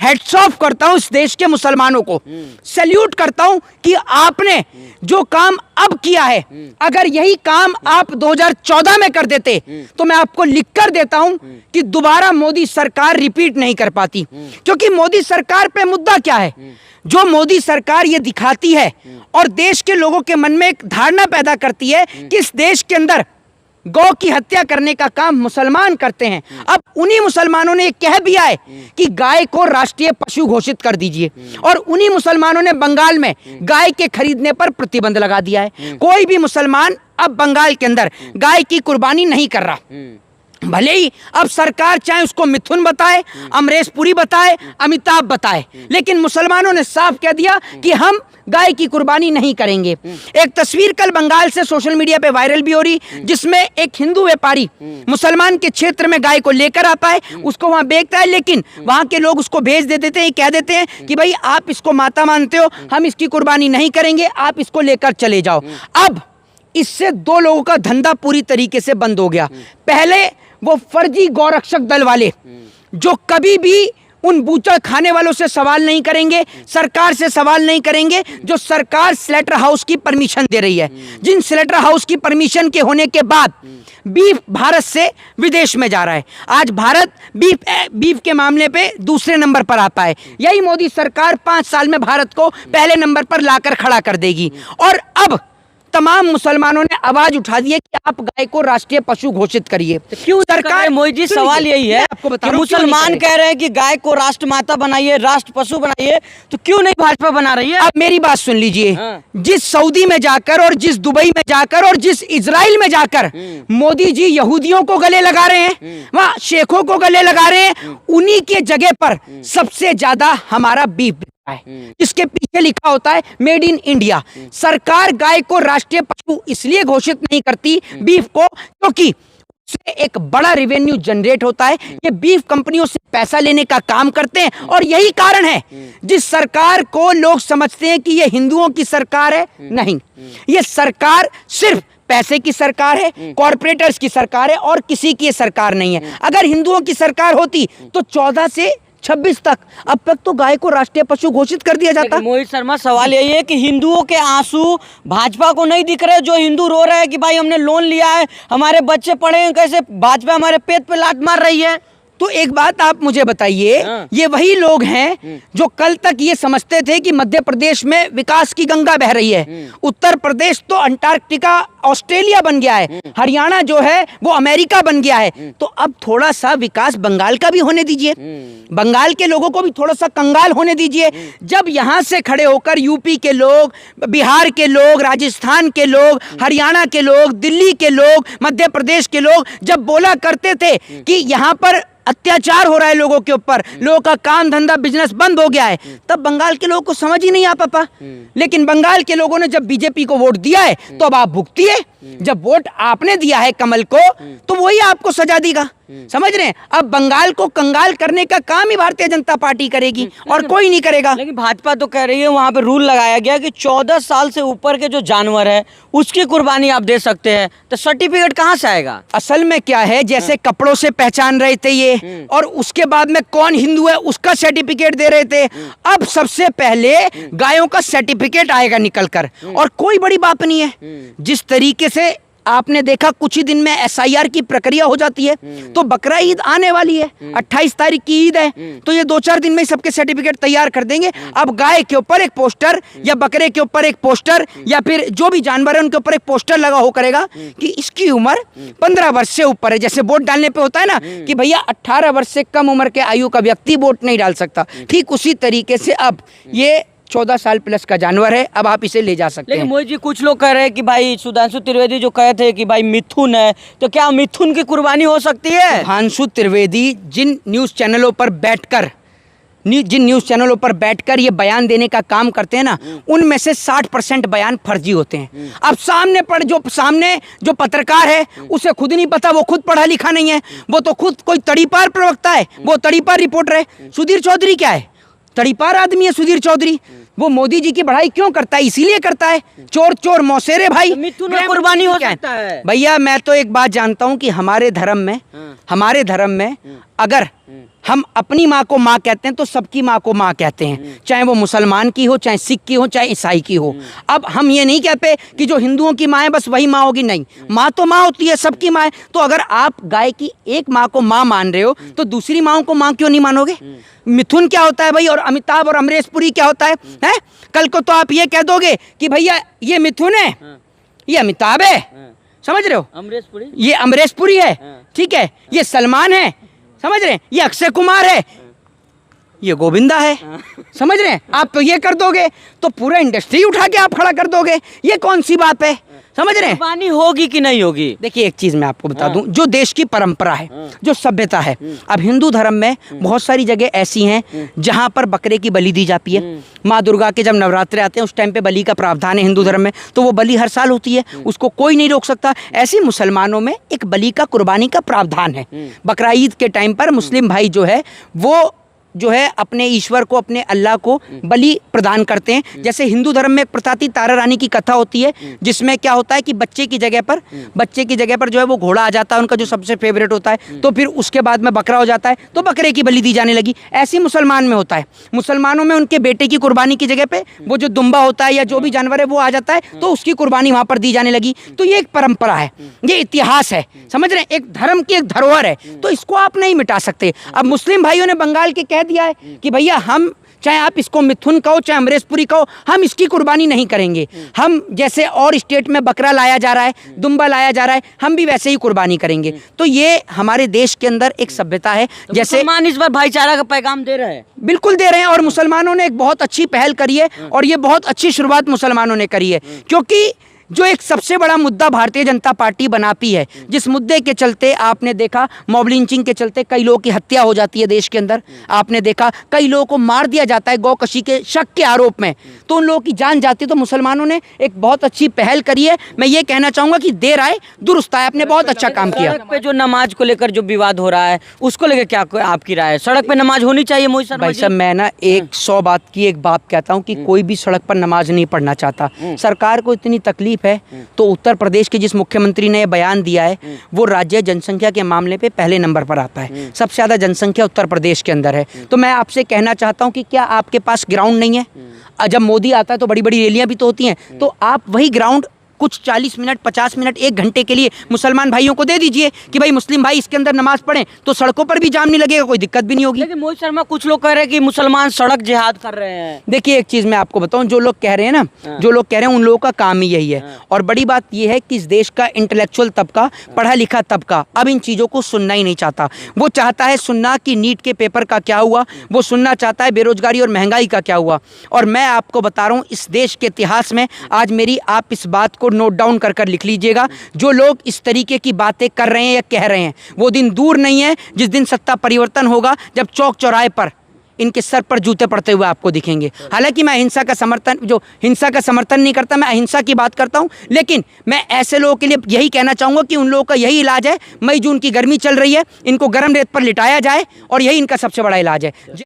Heads of करता हूं इस देश के मुसलमानों को, सैल्यूट करता हूं कि आपने जो काम अब किया है, अगर यही काम आप 2014 में कर देते तो मैं आपको लिख कर देता हूं कि दोबारा मोदी सरकार रिपीट नहीं कर पाती। क्योंकि मोदी सरकार पे मुद्दा क्या है? जो मोदी सरकार ये दिखाती है और देश के लोगों के मन में एक धारणा पैदा करती है कि इस देश के अंदर गौ की हत्या करने का काम मुसलमान करते हैं। अब उन्हीं मुसलमानों ने कह दिया है कि गाय को राष्ट्रीय पशु घोषित कर दीजिए, और उन्हीं मुसलमानों ने बंगाल में गाय के खरीदने पर प्रतिबंध लगा दिया है। कोई भी मुसलमान अब बंगाल के अंदर गाय की कुर्बानी नहीं कर रहा। भले ही अब सरकार चाहे उसको मिथुन बताए, अमरीश पुरी बताए, अमिताभ बताए, लेकिन मुसलमानों ने साफ कह दिया कि हम गाय की कुर्बानी नहीं करेंगे। एक तस्वीर कल बंगाल से सोशल मीडिया पे वायरल भी हो रही, जिसमें एक हिंदू व्यापारी मुसलमान के क्षेत्र में गाय को लेकर आता है, उसको वहां बेचता है, लेकिन वहां के लोग उसको भेज दे देते हैं, कह देते हैं कि भाई आप इसको माता मानते हो, हम इसकी कुर्बानी नहीं करेंगे, आप इसको लेकर चले जाओ। अब इससे दो लोगों का धंधा पूरी तरीके से बंद हो गया। पहले वो फर्जी गौरक्षक दल वाले जो कभी भी उन बूचड़ खाने वालों से सवाल नहीं करेंगे, सरकार से सवाल नहीं करेंगे, जो सरकार स्लेटर हाउस की परमिशन दे रही है, जिन स्लेटर हाउस की परमिशन के होने के बाद बीफ भारत से विदेश में जा रहा है। आज भारत बीफ के मामले पे दूसरे नंबर पर आता है। यही मोदी सरकार 5 साल में भारत को पहले नंबर पर लाकर खड़ा कर देगी। और अब तमाम मुसलमानों ने आवाज उठा दी है कि आप गाय को राष्ट्रीय पशु घोषित करिए। तो क्यों सरकार? मोदी जी, सवाल यही है कि मुसलमान कह रहे हैं कि गाय को राष्ट्र माता बनाइए, राष्ट्र पशु बनाइए, तो क्यों नहीं भाजपा बना रही है? अब मेरी बात सुन लीजिए। जिस सऊदी में जाकर और जिस दुबई में जाकर और जिस इजराइल में जाकर मोदी जी यहूदियों को गले लगा रहे हैं, वहां शेखों को गले लगा रहे हैं, उन्हीं के जगह पर सबसे ज्यादा हमारा बीफ इसके पीछे लिखा होता है मेड इन इंडिया। सरकार गाय को राष्ट्रीय पशु इसलिए घोषित नहीं करती बीफ को, क्योंकि से एक बड़ा रेवेन्यू जनरेट होता है। ये बीफ कंपनियों से पैसा लेने का काम करते हैं, और यही कारण है जिस सरकार को लोग समझते हैं कि ये हिंदुओं की सरकार है। नहीं, ये सरकार सिर्फ पैसे की सरकार है, कॉर्पोरेटर्स की सरकार है, और किसी की सरकार नहीं है। अगर हिंदुओं की सरकार होती तो 14 से 26 तक अब तक तो गाय को राष्ट्रीय पशु घोषित कर दिया जाता। मोहित शर्मा, सवाल यही है कि हिंदुओं के आंसू भाजपा को नहीं दिख रहे। जो हिंदू रो रहे हैं कि भाई हमने लोन लिया है, हमारे बच्चे पढ़े हैं, कैसे भाजपा हमारे पेट पे लात मार रही है। तो एक बात आप मुझे बताइए, ये वही लोग हैं जो कल तक ये समझते थे कि मध्य प्रदेश में विकास की गंगा बह रही है, उत्तर प्रदेश तो अंटार्कटिका ऑस्ट्रेलिया बन गया है, हरियाणा जो है वो अमेरिका बन गया है। तो अब थोड़ा सा विकास बंगाल का भी होने दीजिए, बंगाल के लोगों को भी थोड़ा सा कंगाल होने दीजिए। जब यहाँ से खड़े होकर यूपी के लोग, बिहार के लोग, राजस्थान के लोग, हरियाणा के लोग, दिल्ली के लोग, मध्य प्रदेश के लोग जब बोला करते थे कि यहाँ पर अत्याचार हो रहा है लोगों के ऊपर, लोगों का काम धंधा बिजनेस बंद हो गया है, तब बंगाल के लोगों को समझ ही नहीं आ पाता। लेकिन बंगाल के लोगों ने जब बीजेपी को वोट दिया है तो अब आप भुगतिए। जब वोट आपने दिया है कमल को तो वही आपको सजा देगा। समझ रहे हैं? अब बंगाल को कंगाल करने का काम ही भारतीय जनता पार्टी करेगी और कोई नहीं करेगा। लेकिन भाजपा तो कह रही है वहां पे रूल लगाया गया कि 14 साल से ऊपर के जो जानवर है उसकी कुर्बानी आप दे सकते हैं, तो सर्टिफिकेट कहाँ से आएगा? असल में क्या है, जैसे कपड़ों से पहचान रहे थे ये, और उसके बाद में कौन हिंदू है उसका सर्टिफिकेट दे रहे थे, अब सबसे पहले गायों का सर्टिफिकेट आएगा निकल कर, और कोई बड़ी बात नहीं है। जिस तरीके से आपने देखा कुछ ही दिन में एसआईआर की प्रक्रिया हो जाती है, तो बकरा ईद आने वाली है, 28 तारीख की ईद है, तो ये 2-4 दिन में सबके सर्टिफिकेट तैयार कर देंगे। अब गाय के ऊपर एक पोस्टर या बकरे के ऊपर एक पोस्टर या फिर जो भी जानवर है उनके ऊपर एक पोस्टर लगा हो करेगा कि इसकी उम्र 15 वर्ष से ऊपर है। जैसे वोट डालने पे होता है ना कि भैया 18 वर्ष से कम उम्र के आयु का व्यक्ति वोट नहीं डाल सकता, ठीक उसी तरीके से अब ये 14 साल प्लस का जानवर है, अब आप इसे ले जा सकते हैं। लेकिन मोदी जी, कुछ लोग कह रहे हैं कि भाई सुधांशु त्रिवेदी जो कहे थे कि भाई मिथुन है, तो क्या मिथुन की कुर्बानी हो सकती है? सुधांशु त्रिवेदी जिन न्यूज़ चैनलों पर बैठकर ये बयान देने का काम करते हैं ना, उनमें से 60% बयान फर्जी होते हैं। अब सामने जो पत्रकार है उसे खुद नहीं पता, वो खुद पढ़ा लिखा नहीं है, वो तो खुद कोई तड़ीपार प्रवक्ता है, वो तड़ीपार रिपोर्टर है। सुधीर चौधरी क्या है? तड़ीपार आदमी है सुधीर चौधरी। वो मोदी जी की बढ़ाई क्यों करता है? इसीलिए करता है, चोर चोर मौसेरे भाई। मिथुन में कुर्बानी हो सकता है। भैया मैं तो एक बात जानता हूं कि हमारे धर्म में अगर हम अपनी माँ को माँ कहते हैं तो सबकी माँ को माँ कहते हैं, चाहे वो मुसलमान की हो, चाहे सिख की हो, चाहे ईसाई की हो। अब हम ये नहीं कहते कि जो हिंदुओं की माँ है बस वही माँ होगी, नहीं, माँ तो माँ होती है, सबकी माँ है। तो अगर आप गाय की एक माँ को माँ मान रहे हो तो दूसरी माँओं को माँ क्यों नहीं मानोगे? मिथुन क्या होता है भाई, और अमिताभ और अमरीश पुरी क्या होता है? कल को तो आप ये कह दोगे कि भैया ये मिथुन है, ये अमिताभ है, समझ रहे हो, अमरीश पुरी, ये अमरीश पुरी है, ठीक है, ये सलमान है, समझ रहे हैं, ये अक्षय कुमार है, ये गोविंदा है, समझ रहे हैं। आप तो ये कर दोगे तो पूरा इंडस्ट्री उठा के आप खड़ा कर दोगे, ये कौन सी बात है, समझ रहे हैं। कुर्बानी होगी कि नहीं होगी? देखिए एक चीज मैं आपको बता दूं, जो देश की परंपरा है, जो सभ्यता है, अब हिंदू धर्म में बहुत सारी जगह ऐसी हैं जहां पर बकरे की बलि दी जाती है। माँ दुर्गा के जब नवरात्रे आते हैं उस टाइम पे बलि का प्रावधान है हिंदू धर्म में, तो वो बलि हर साल होती है, उसको कोई नहीं रोक सकता। ऐसे मुसलमानों में एक बलि का कुर्बानी का प्रावधान है। बकरा ईद के टाइम पर मुस्लिम भाई जो है वो जो है अपने ईश्वर को, अपने अल्लाह को बलि प्रदान करते हैं। जैसे हिंदू धर्म में एक प्रथा थी, तारा रानी की कथा होती है, जिसमें क्या होता है कि बच्चे की जगह पर जो है वो घोड़ा आ जाता है, उनका जो सबसे फेवरेट होता है, तो फिर उसके बाद में बकरा हो जाता है, तो बकरे की बलि दी जाने लगी। ऐसे मुसलमान में होता है, मुसलमानों में उनके बेटे की कुर्बानी की जगह पे वो जो दुम्बा होता है या जो भी जानवर है वो आ जाता है, तो उसकी कुर्बानी वहां पर दी जाने लगी। तो ये एक परंपरा है, ये इतिहास है, समझ रहे हैं, एक धर्म की एक धरोहर है, तो इसको आप नहीं मिटा सकते। अब मुस्लिम भाइयों ने बंगाल के कह दिया है कि भैया हम, चाहे आप इसको मिथुन कहो चाहे अमरीश पुरी कहो, हम इसकी कुर्बानी नहीं करेंगे। हम जैसे और स्टेट में बकरा लाया जा रहा है, दुम्बा लाया जा रहा है, हम भी वैसे ही कुर्बानी करेंगे। तो ये हमारे देश के अंदर एक सभ्यता है। तो जैसे मुसलमान इस बार भाईचारा का पैगाम दे रहे हैं, बिल्कुल दे रहे हैं, और मुसलमानों ने एक बहुत अच्छी पहल करी है, और ये बहुत अच्छी शुरुआत मुसलमानों ने करी है। क्योंकि जो एक सबसे बड़ा मुद्दा भारतीय जनता पार्टी बनाती है, जिस मुद्दे के चलते आपने देखा मॉब लिंचिंग के चलते कई लोगों की हत्या हो जाती है देश के अंदर, आपने देखा कई लोगों को मार दिया जाता है गौकशी के शक के आरोप में, तो उन लोगों की जान जाती है। तो मुसलमानों ने एक बहुत अच्छी पहल करी है। मैं ये कहना चाहूँगा कि देर आए दुरुस्त आए, आपने बहुत अच्छा काम किया। सड़क पे जो नमाज को लेकर जो विवाद हो रहा है उसको लेकर क्या आपकी राय है? सड़क पे नमाज होनी चाहिए मोहित शर्मा भाई जी? साहब मैं ना 100 बात की एक बात कहता हूँ कि कोई भी सड़क पर नमाज नहीं पढ़ना चाहता। सरकार को इतनी तकलीफ है तो उत्तर प्रदेश के जिस मुख्यमंत्री ने यह बयान दिया है वो राज्य जनसंख्या के मामले पे पहले नंबर पर आता है। सबसे ज़्यादा जनसंख्या उत्तर प्रदेश के अंदर है। तो मैं आपसे कहना चाहता हूँ कि क्या आपके पास ग्राउंड नहीं है? जब मोदी आता है तो बड़ी बड़ी रैलियाँ भी तो होती हैं, तो आप वही ग्राउंड कुछ 40 मिनट 50 मिनट 1 घंटे के लिए मुसलमान भाइयों को दे दीजिए कि भाई मुस्लिम भाई इसके अंदर नमाज पढ़ें, तो सड़कों पर भी जाम नहीं लगेगा, कोई दिक्कत भी नहीं होगी। लेकिन मोहित शर्मा कुछ लोग कह रहे हैं कि मुसलमान सड़क जिहाद कर रहे हैं। देखिए एक चीज़ मैं आपको बताऊं, जो लोग कह रहे हैं ना, जो लोग कह रहे हैं उन लोगों का काम ही यही है। और बड़ी बात यह है कि इस देश का इंटेलेक्चुअल तबका, पढ़ा लिखा तबका अब इन चीज़ों को सुनना ही नहीं चाहता। वो चाहता है सुनना कि नीट के पेपर का क्या हुआ, वो सुनना चाहता है बेरोजगारी और महंगाई का क्या हुआ। और मैं आपको बता रहा हूँ इस देश के इतिहास में आज मेरी, आप इस बात को नोट डाउन कर लिख लीजिएगा, जो लोग इस तरीके की बातें कर रहे हैं या कह रहे हैं वो दिन दूर नहीं है जिस दिन सत्ता परिवर्तन होगा, जब चौक चौराहे पर इनके सर पर जूते पड़ते हुए आपको दिखेंगे। हालांकि मैं हिंसा का समर्थन नहीं करता, मैं अहिंसा की बात करता हूं, लेकिन मैं ऐसे लोगों के लिए यही कहना चाहूंगा कि उन लोगों का यही इलाज है। मई जून की गर्मी चल रही है, इनको गर्म रेत पर लिटाया जाए और यही इनका सबसे बड़ा इलाज है।